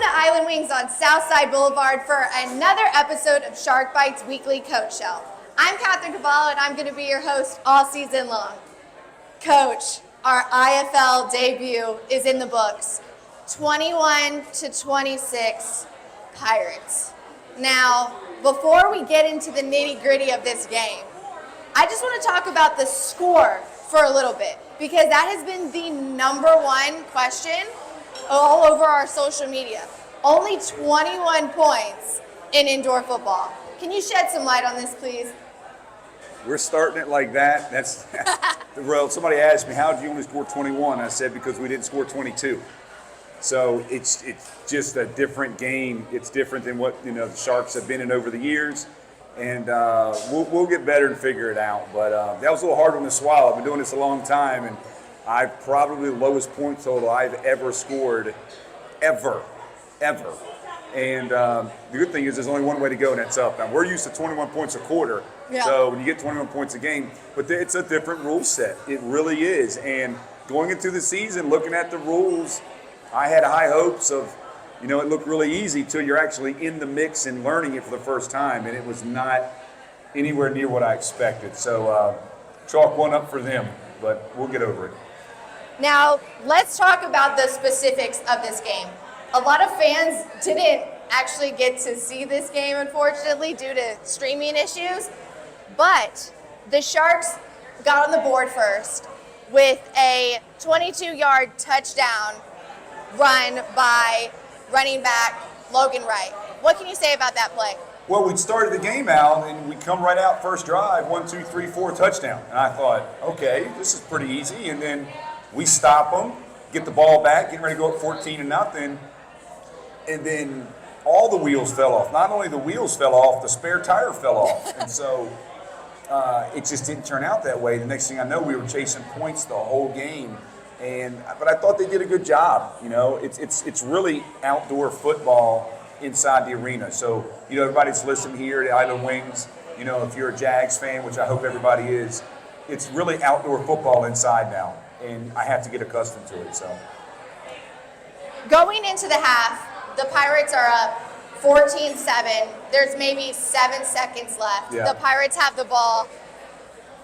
to Island Wings on Southside Blvd for another episode of Shark Bites Weekly Coach Show. I'm Cavallo, and I'm going to be your host all season long. Coach, our IFL debut is in the books. 21-26 Pirates. Now, before we get into the nitty-gritty of this game, I just want to talk about the score for a little bit, because that has been the number one question all over our social media. Only 21 points in indoor football. Can you shed some light on this, please? We're starting it like that. That's well, somebody asked me, how did you only score 21? I said, because we didn't score 22. So it's just a different game. It's different than what the Sharks have been in over the years. And we'll get better and figure it out. But that was a little hard one to swallow. I've been doing this a long time, and I've probably the lowest point total I've ever scored, ever. And the good thing is there's only one way to go, and that's up. Now, we're used to 21 points a quarter, so when you get 21 points a game, but it's a different rule set. It really is. And going into the season, looking at the rules, I had high hopes of, it looked really easy till you're actually in the mix and learning it for the first time, and it was not anywhere near what I expected. So chalk one up for them, but we'll get over it. Now, let's talk about the specifics of this game. A lot of fans didn't actually get to see this game, unfortunately, due to streaming issues. But the Sharks got on the board first with a 22-yard touchdown run by running back Logan Wright. What can you say about that play? Well, we started the game out, and we come right out first drive, 1, 2, 3, 4, touchdown. And I thought, okay, this is pretty easy. And then we stop them, get the ball back, getting ready to go up 14-0. And then all the wheels fell off. Not only the wheels fell off, the spare tire fell off. And so it just didn't turn out that way. The next thing I know, we were chasing points the whole game. But I thought they did a good job. It's really outdoor football inside the arena. So, everybody's listening here at Island Wings. If you're a Jags fan, which I hope everybody is, it's really outdoor football inside now. And I have to get accustomed to it. So, going into the half, the Pirates are up 14-7. There's maybe 7 seconds left. Yeah. The Pirates have the ball.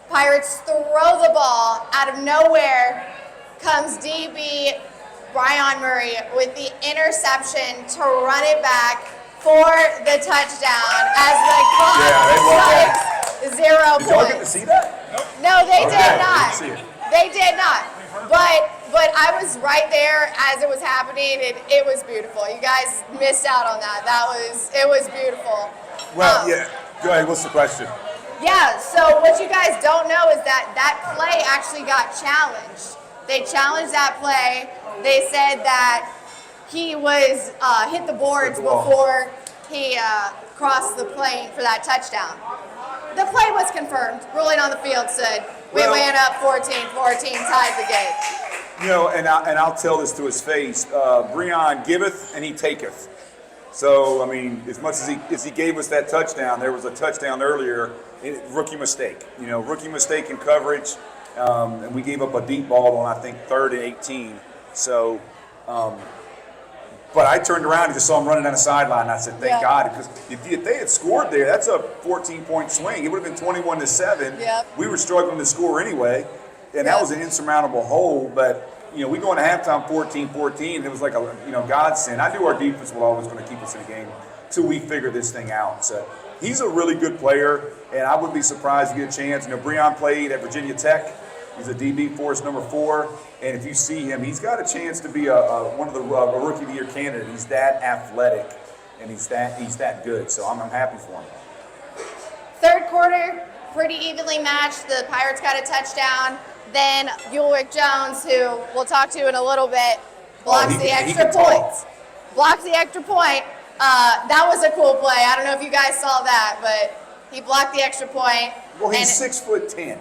Pirates throw the ball. Out of nowhere comes DB Brian Murray with the interception to run it back for the touchdown as the clock strikes 0 points. Did y'all get to see that? No, they did not. Didn't see it. They did not. But I was right there as it was happening, and it was beautiful. You guys missed out on that. It was beautiful. Well, yeah. Go ahead. What's the question? Yeah. So what you guys don't know is that play actually got challenged. They challenged that play. They said that he was hit the boards before he crossed the plane for that touchdown. The play was confirmed. Ruling on the field said we went up 14-14, tied the game. And I'll tell this to his face. Breon giveth and he taketh. So, as much as he gave us that touchdown, there was a touchdown earlier, rookie mistake. Rookie mistake in coverage, and we gave up a deep ball on, I think, 3rd and 18. So, but I turned around and just saw him running down the sideline, and I said, thank God, because if they had scored there, that's a 14-point swing. It would have been 21-7. Yep. We were struggling to score anyway, and that was an insurmountable hole, but we go into halftime 14-14, and it was like a godsend. I knew our defense was always going to keep us in the game until we figured this thing out. So he's a really good player, and I wouldn't be surprised to get a chance. Breon played at Virginia Tech. He's a DB for us, number 4, and if you see him, he's got a chance to be one of the Rookie of the Year candidate. He's that athletic, and he's that good. So I'm happy for him. Third quarter, pretty evenly matched. The Pirates got a touchdown. Then Ulric Jones, who we'll talk to in a little bit, blocks the extra point. Blocks the extra point. That was a cool play. I don't know if you guys saw that, but he blocked the extra point. Well, he's 6'10".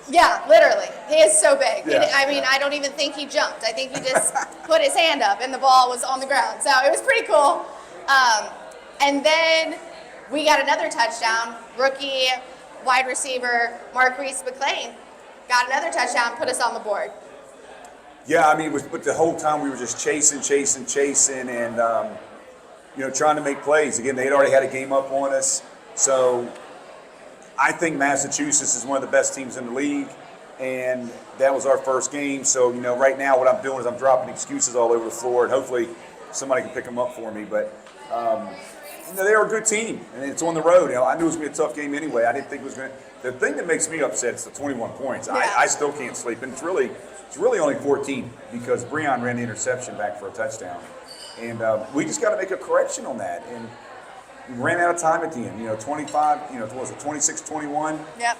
Yeah, literally. He is so big. Yeah. I don't even think he jumped. I think he just put his hand up and the ball was on the ground. So it was pretty cool. And then we got another touchdown. Rookie wide receiver Marquise McLean got another touchdown, put us on the board. Yeah, but the whole time we were just chasing, and trying to make plays. Again, they had already had a game up on us. So I think Massachusetts is one of the best teams in the league, and that was our first game. So, right now what I'm doing is I'm dropping excuses all over the floor, and hopefully somebody can pick them up for me. But, they are a good team, and it's on the road. I knew it was going to be a tough game anyway. I didn't think it was going to. The thing that makes me upset is the 21 points. Yeah. I still can't sleep, and it's really only 14 because Breon ran the interception back for a touchdown. And we just got to make a correction on that. And we ran out of time at the end. 25, what was it, 26-21? Yep.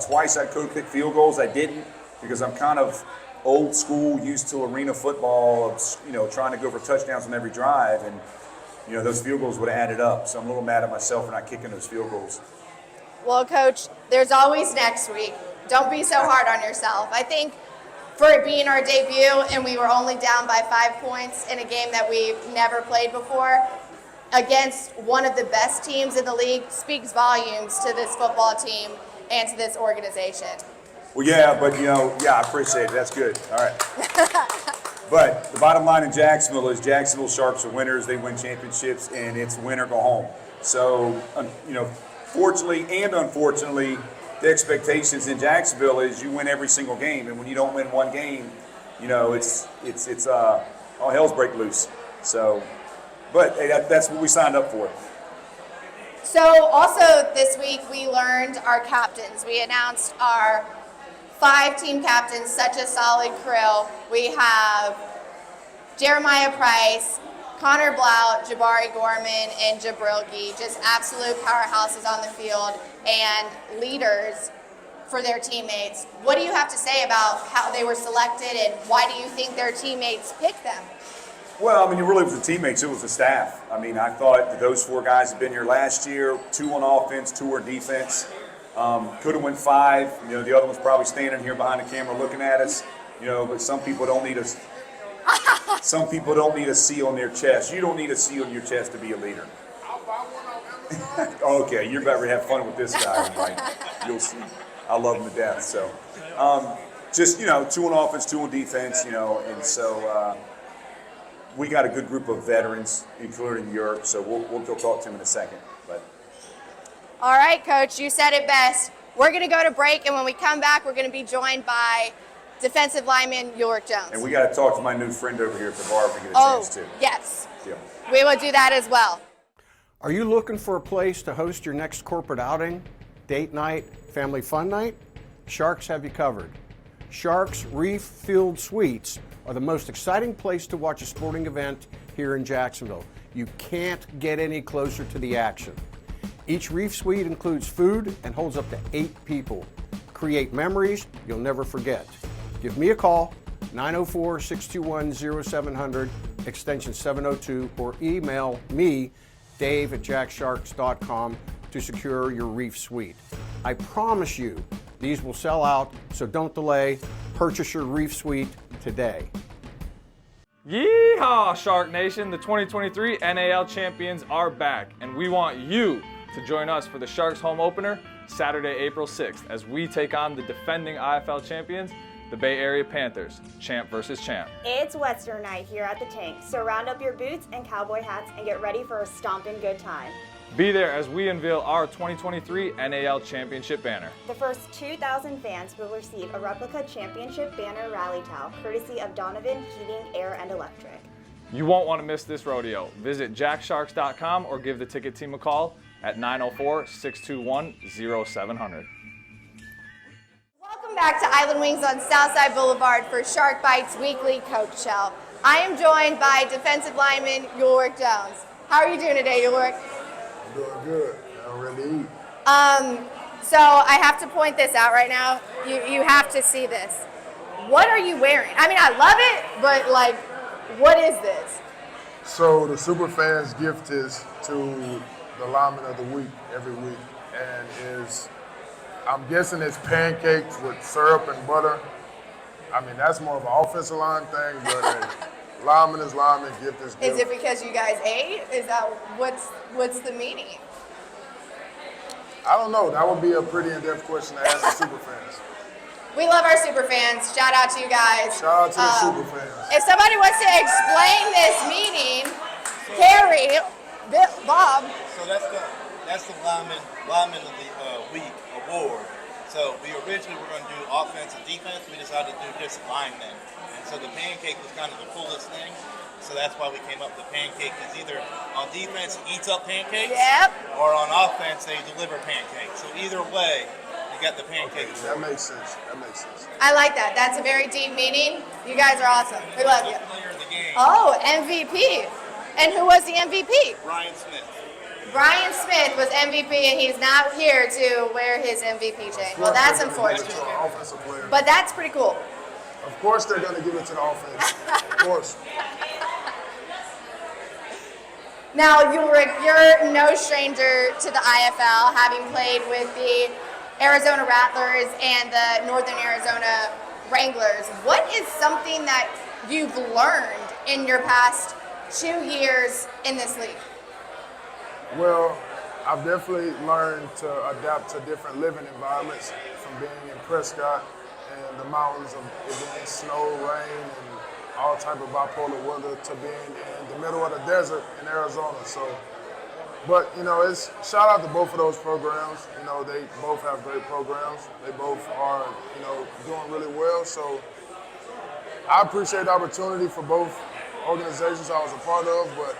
Twice I could have kicked field goals. I didn't because I'm kind of old school, used to arena football of, trying to go for touchdowns on every drive. And, those field goals would have added up. So I'm a little mad at myself for not kicking those field goals. Well, Coach, there's always next week. Don't be so hard on yourself. I think for it being our debut and we were only down by 5 points in a game that we've never played before against one of the best teams in the league speaks volumes to this football team and to this organization. Well, yeah, but, I appreciate it. That's good. All right. But the bottom line in Jacksonville is Jacksonville Sharks are winners. They win championships, and it's win or go home. So, fortunately and unfortunately, the expectations in Jacksonville is you win every single game, and when you don't win one game, it's all hell's break loose. So, but hey, that's what we signed up for. So also this week we learned our captains. We announced our 5 team captains, such a solid crew. We have Jeremiah Price, Connor Blount, Jabari Gorman, and Jabrilgi, just absolute powerhouses on the field and leaders for their teammates. What do you have to say about how they were selected and why do you think their teammates picked them? Well, it really was the teammates. It was the staff. I thought that those 4 guys had been here last year, 2 on offense, 2 on defense. Could have went 5. The other one's probably standing here behind the camera looking at us. But some people don't need us. Some people don't need a C on their chest. You don't need a C on your chest to be a leader. I'll buy one on Amazon. Okay, you're about to have fun with this guy. You'll see. I love him to death. So, just 2 on offense, 2 on defense. And so we got a good group of veterans, including Ulric. So we'll go talk to him in a second. But All right, Coach, you said it best. We're going to go to break, and when we come back, we're going to be joined by defensive lineman Ulric Jones. And we got to talk to my new friend over here at the bar if we get a chance to. Yes. Yeah. We will do that as well. Are you looking for a place to host your next corporate outing, date night, family fun night? Sharks have you covered. Sharks Reef Field Suites are the most exciting place to watch a sporting event here in Jacksonville. You can't get any closer to the action. Each Reef Suite includes food and holds up to 8 people. Create memories you'll never forget. Give me a call, 904-621-0700, extension 702, or email me, dave@jacksharks.com, to secure your Reef Suite. I promise you, these will sell out, so don't delay. Purchase your Reef Suite today. Yeehaw, Shark Nation! The 2023 NAL champions are back, and we want you to join us for the Sharks home opener Saturday, April 6th, as we take on the defending IFL champions, the Bay Area Panthers, champ versus champ. It's Western night here at the Tank, so round up your boots and cowboy hats and get ready for a stomping good time. Be there as we unveil our 2023 NAL championship banner. The first 2,000 fans will receive a replica championship banner rally towel, courtesy of Donovan Heating, Air, and Electric. You won't want to miss this rodeo. Visit jacksharks.com or give the ticket team a call at 904-621-0700. Welcome back to Island Wings on Southside Boulevard for Shark Bites Weekly Coach Show. I am joined by defensive lineman Ulric Jones. How are you doing today, Ulric? I'm doing good. I'm ready to eat. So I have to point this out right now. You have to see this. What are you wearing? I love it, but what is this? So the Superfans gift is to the lineman of the week every week, and I'm guessing it's pancakes with syrup and butter. That's more of an offensive line thing, but lineman is lineman, gift is gift. Is it because you guys ate? Is that what's the meaning? I don't know. That would be a pretty in-depth question to ask the Superfans. We love our super fans. Shout out to you guys. Shout out to the Superfans. If somebody wants to explain this meaning, Carrie, Bob. So that's the lineman of the week award. So we originally were going to do offense and defense. We decided to do just linemen. And so the pancake was kind of the coolest thing. So that's why we came up with the pancake. Because either on defense he eats up pancakes, Yep. or on offense they deliver pancakes. So either way, you got the pancakes. That makes sense. That makes sense. I like that. That's a very deep meaning. You guys are awesome. We love you. Player of the game, Oh, MVP. And who was the MVP? Ryan Smith. Brian Smith was MVP, and he's not here to wear his MVP chain. Well, that's unfortunate. Offensive player. But that's pretty cool. Of course they're going to give it to the offense. Of course. Now, Ulric, you're no stranger to the IFL, having played with the Arizona Rattlers and the Northern Arizona Wranglers. What is something that you've learned in your past 2 years in this league? Well, I've definitely learned to adapt to different living environments, from being in Prescott and the mountains of it being snow, rain, and all type of bipolar weather, to being in the middle of the desert in Arizona. So, but it's shout out to both of those programs. They both have great programs. They both are doing really well. So I appreciate the opportunity for both organizations I was a part of. But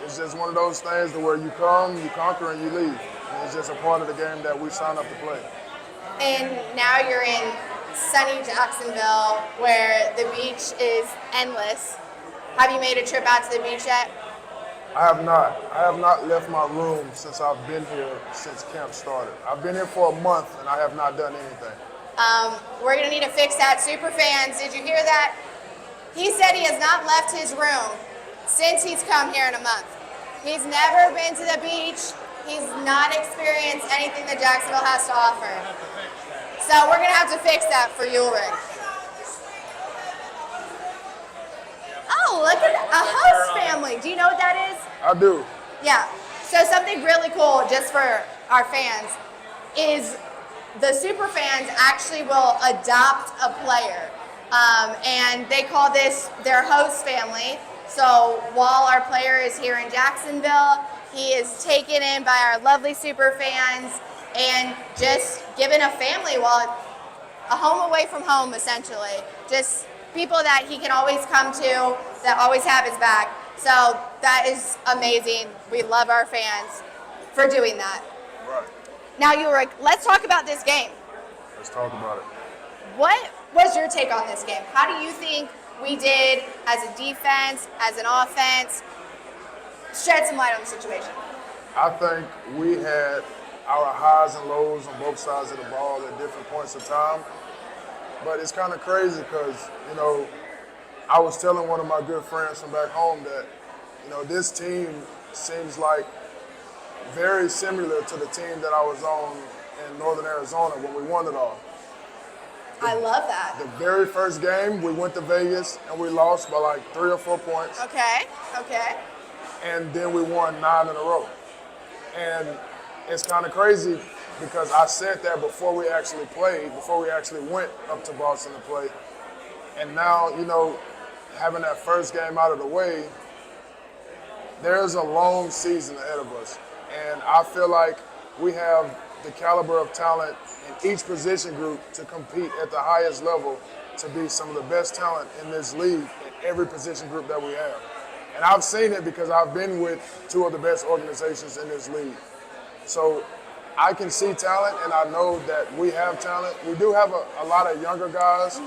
it's just one of those things to where you come, you conquer, and you leave. And it's just a part of the game that we sign up to play. And now you're in sunny Jacksonville, where the beach is endless. Have you made a trip out to the beach yet? I have not. I have not left my room since I've been here since camp started. I've been here for a month, and I have not done anything. We're going to need to fix that. Super fans, did you hear that? He said he has not left his room since he's come here in a month. He's never been to the beach. He's not experienced anything that Jacksonville has to offer. So we're going to have to fix that for Ulric. Oh, look at a host family. Do you know what that is? I do. Yeah. So something really cool, just for our fans, is the super fans actually will adopt a player. And they call this their host family. So while our player is here in Jacksonville, he is taken in by our lovely super fans and just given a family, a home away from home, essentially. Just people that he can always come to, that always have his back. So that is amazing. We love our fans for doing that. Right. Now, Ulric, let's talk about this game. Let's talk about it. What was your take on this game? How do you think we did as a defense, as an offense? Shed some light on the situation. I think we had our highs and lows on both sides of the ball at different points of time. But it's kind of crazy because, I was telling one of my good friends from back home that, this team seems like very similar to the team that I was on in Northern Arizona when we won it all. I love that. The very first game, we went to Vegas and we lost by like 3 or 4 points. Okay. And then we won 9 in a row. And it's kind of crazy because I said that before we actually played, before we actually went up to Boston to play. And now, having that first game out of the way, there's a long season ahead of us. And I feel like we have the caliber of talent in each position group to compete at the highest level, to be some of the best talent in this league in every position group that we have. And I've seen it because I've been with 2 of the best organizations in this league. So I can see talent, and I know that we have talent. We do have a lot of younger guys,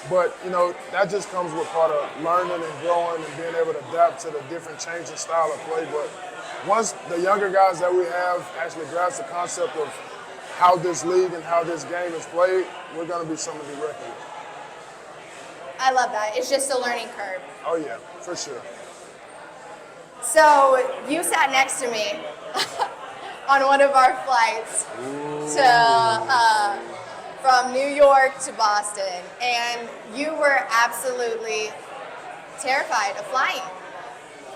but that just comes with part of learning and growing and being able to adapt to the different changing style of play. But once the younger guys that we have actually grasp the concept of how this league and how this game is played, we're going to be something to be reckoned with. I love that. It's just a learning curve. Oh yeah, for sure. So you sat next to me on one of our flights from New York to Boston, and you were absolutely terrified of flying.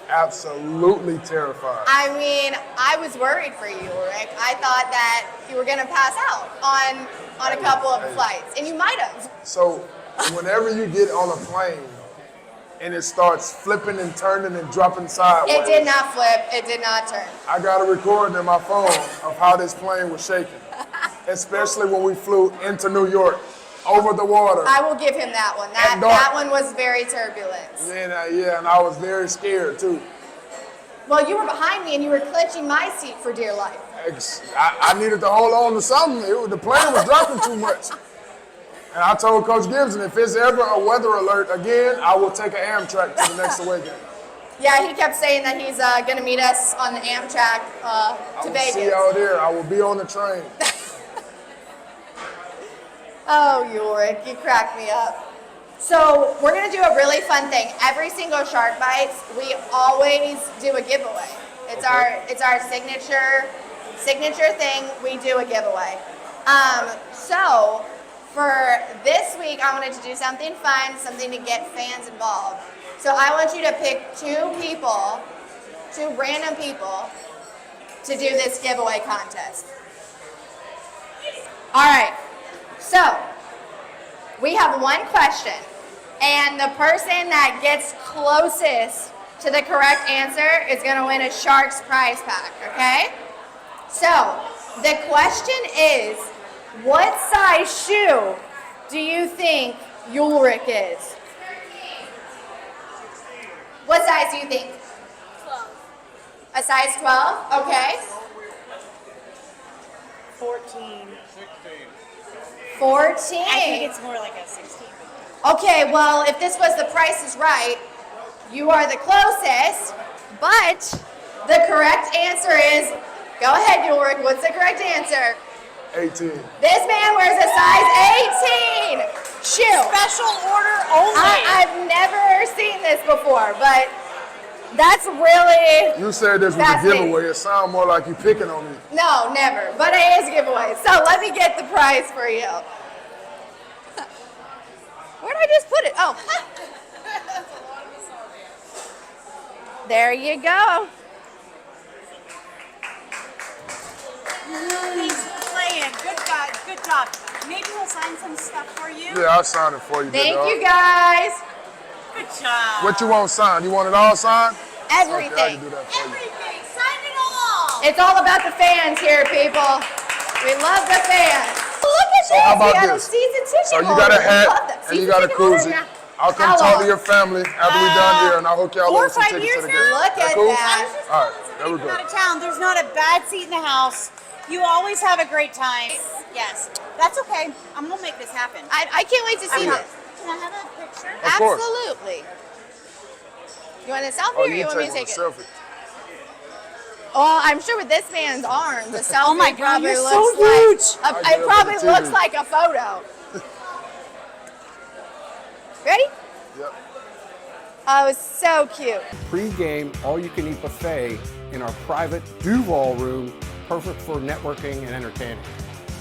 Absolutely terrified. I mean, I was worried for you, Ulric. I thought that you were going to pass out on a couple of flights, and you might have. So whenever you get on a plane and it starts flipping and turning and dropping sideways. It did not flip. It did not turn. I got a recording in my phone of how this plane was shaking, especially when we flew into New York, over the water. I will give him that one. That one was very turbulent. Yeah, and I was very scared too. Well, you were behind me and you were clutching my seat for dear life. I needed to hold on to something. The plane was dropping too much. And I told Coach Gibson, if it's ever a weather alert again, I will take an Amtrak to the next away game. Yeah, he kept saying that he's going to meet us on the Amtrak to Vegas. I will see y'all there. I will be on the train. Oh, Ulric, you crack me up. So we're going to do a really fun thing. Every single Shark Bites, we always do a giveaway. It's our signature thing. We do a giveaway. So for this week, I wanted to do something fun, something to get fans involved. So I want you to pick two random people, to do this giveaway contest. All right. So we have one question, and the person that gets closest to the correct answer is going to win a Sharks prize pack, okay? So the question is, what size shoe do you think Ulric is? What size do you think? 12. A size 12? Okay. 14. 14. I think it's more like a 16. Okay, well, if this was The Price is Right, you are the closest, but the correct answer is, go ahead, Ulric, what's the correct answer? 18. This man wears a size 18 shoe. Special order only. I've never seen this before, but that's really You said this was a fascinating. giveaway. It sounds more like you picking on me. No, never, but it is a giveaway. So let me get the prize for you. Where did I just put it? Oh. There you go. He's playing. Good job. Maybe we'll sign some stuff for you. Yeah, I'll sign it for you. big Thank dog. you guys. Good job. What you want signed? You want it all signed? Everything. Okay, I can do that for you. Everything. Sign it all. It's all about the fans here, people. We love the fans. Look at this. how about We got a this? season ticket So you got a holder. We love hat that. and you Season got a ticket holder? koozie. Yeah. I'll come How talk long? to your family after we're done here, and I'll hook y'all 4 or up with some 5 tickets years to the game. now? Look That at cool? that. All right, there we Out go. of town. There's not a bad seat in the house. You always have a great time. Yes. That's okay. I'm going to make this happen. I can't wait to see Yeah. this. Can I have a picture? Of course. Absolutely. You want a selfie Oh, or you you want me to take take one it? selfie. Oh, I'm sure with this man's arms, the selfie Oh my God, probably you're looks so like huge. I it get it probably with the looks TV. like a photo. Ready? Yep. Oh, it's so cute. Pre-game, all-you-can-eat buffet in our private Duval room, perfect for networking and entertaining.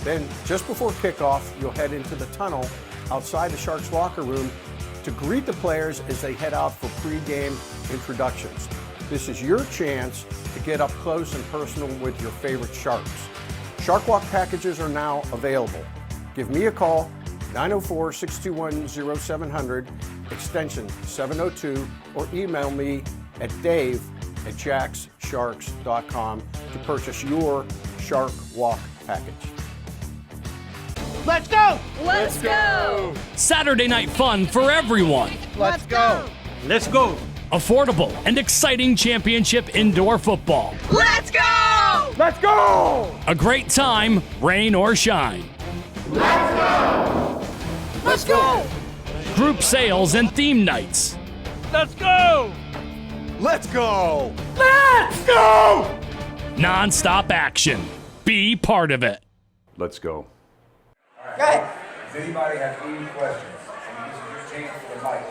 Then, just before kickoff, you'll head into the tunnel outside the Sharks locker room to greet the players as they head out for pre-game introductions. This is your chance to get up close and personal with your favorite Sharks. Shark Walk packages are now available. Give me a call, 904-621-0700, extension 702, or email me at dave@jackssharks.com to purchase your Shark Walk package. Let's go! Let's go! Saturday night fun for everyone. Let's go! Let's go! Affordable and exciting championship indoor football. Let's go! Let's go! A great time, rain or shine. Let's go! Group sales and theme nights. Let's go! Let's go! Let's go! Non-stop action. Be part of it. Let's go. Go ahead. Does anybody have any questions? I mean, this is your chance for the mic.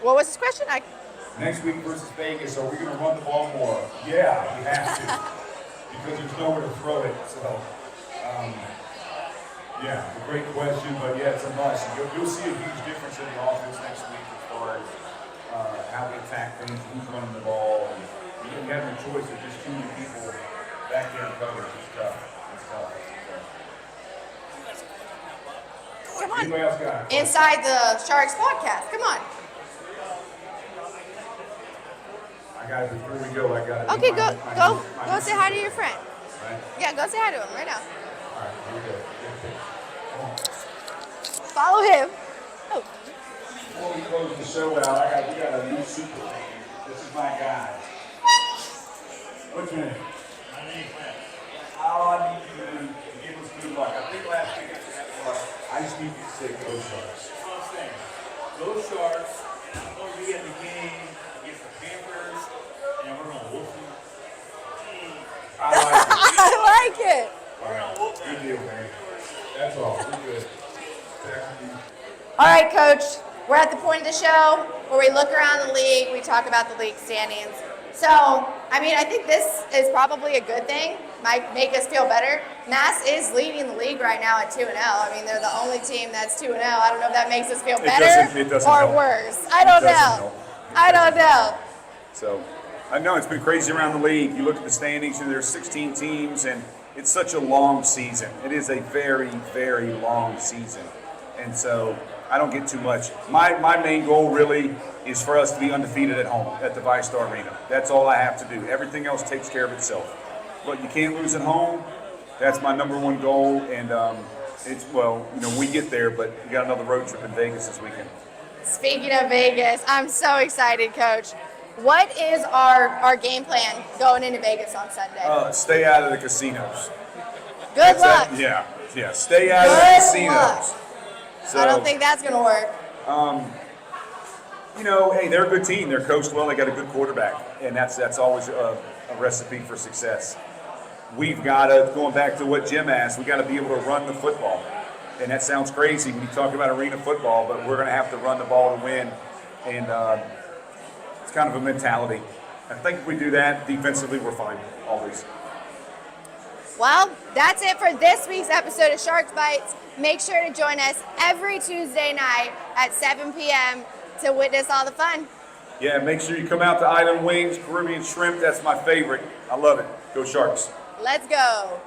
What was his question? Next week versus Vegas, are we going to run the ball more? Yeah, we have to. Because there's nowhere to throw it. So, yeah, a great question, but yeah, it's a must. You'll see a huge difference in the offense next week as far as how we attack things, who's running the ball. And you have no choice of just too many people back there in coverage. It's tough. It's tough. So. Anybody else got it? inside the Sharks podcast. Come on. I got it before we go. I got it. Okay, go say hi to your friend. Right? Yeah, go say hi to him right now. All right, here we go. Come on. Follow him. Oh, Before we close the show out, we got a new super fan. This is my guy. What's your name? My name's Matt. All I need you to do is give us good luck. I think last week I got good luck. I just need you to say go Sharks. That's what I'm saying. Go Sharks. We're going to be at the game against the Panthers, and we're going to whoop them. I like it. I like it. All right. Good deal, man. That's all. We're good. Back to you. All right, Coach. We're at the point of the show where we look around the league. We talk about the league standings. So, I mean, I think this is probably a good thing. Might make us feel better. Mass is leading the league right now at 2-0. I mean, they're the only team that's 2-0. I don't know if that makes us feel better It doesn't or help. worse. I don't know. I don't know. So, I know it's been crazy around the league. You look at the standings, and there's 16 teams, and it's such a long season. It is a very, very long season. And so, I don't get too much. My main goal really is for us to be undefeated at home at the ViStar Arena. That's all I have to do. Everything else takes care of itself. But you can't lose at home. That's my number one goal. And we get there, but we got another road trip in Vegas this weekend. Speaking of Vegas, I'm so excited, Coach. What is our game plan going into Vegas on Sunday? Stay out of the casinos. Good luck. Yeah. Stay out of the Good casinos. luck. So, I don't think that's going to work. Hey, they're a good team. They're coached well. They got a good quarterback, and that's always a recipe for success. We've got to, going back to what Jim asked, we got to be able to run the football. And that sounds crazy when you talk about arena football, but we're going to have to run the ball to win. And it's kind of a mentality. I think if we do that, defensively, we're fine, always. Well, that's it for this week's episode of Sharks Bites. Make sure to join us every Tuesday night at 7 p.m. to witness all the fun. Yeah, make sure you come out to Island Wings, Caribbean Shrimp. That's my favorite. I love it. Go Sharks. Let's go.